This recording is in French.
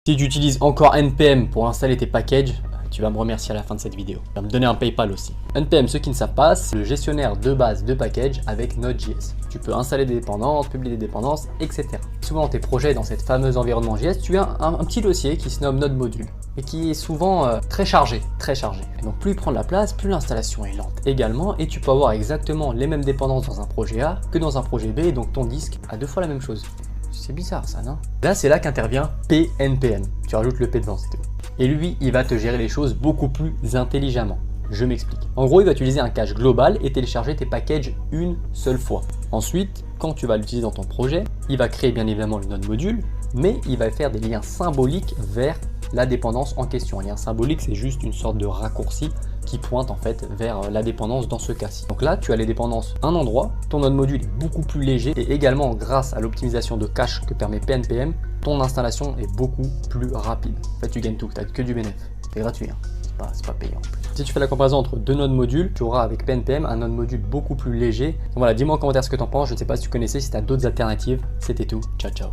Si tu utilises encore NPM pour installer tes packages, tu vas me remercier à la fin de cette vidéo. Tu vas me donner un PayPal aussi. NPM, ceux qui ne savent pas, c'est le gestionnaire de base de package avec Node.js. Tu peux installer des dépendances, publier des dépendances, etc. Souvent dans tes projets, dans cette fameuse environnement JS, tu as un petit dossier qui se nomme Node Module et qui est souvent très chargé. Et donc plus il prend de la place, plus l'installation est lente également, et tu peux avoir exactement les mêmes dépendances dans un projet A que dans un projet B, et donc ton disque a 2 fois la même chose. C'est bizarre ça, non? Là, c'est là qu'intervient PNPM. Tu rajoutes le P devant, c'est tout. Et lui, il va te gérer les choses beaucoup plus intelligemment. Je m'explique. En gros, il va utiliser un cache global et télécharger tes packages une seule fois. Ensuite, quand tu vas l'utiliser dans ton projet, il va créer bien évidemment le node module, mais il va faire des liens symboliques vers la dépendance en question. Un lien symbolique, c'est juste une sorte de raccourci qui pointe en fait vers la dépendance dans ce cas-ci. Donc là, tu as les dépendances à un endroit, ton node module est beaucoup plus léger, et également grâce à l'optimisation de cache que permet PNPM, ton installation est beaucoup plus rapide. En fait, tu gagnes tout, tu n'as que du bénéfice. C'est gratuit, hein. C'est pas payant. Si tu fais la comparaison entre 2 nodes modules, tu auras avec PNPM un node module beaucoup plus léger. Donc voilà, dis-moi en commentaire ce que tu en penses. Je ne sais pas si tu connaissais, si tu as d'autres alternatives. C'était tout. Ciao, ciao.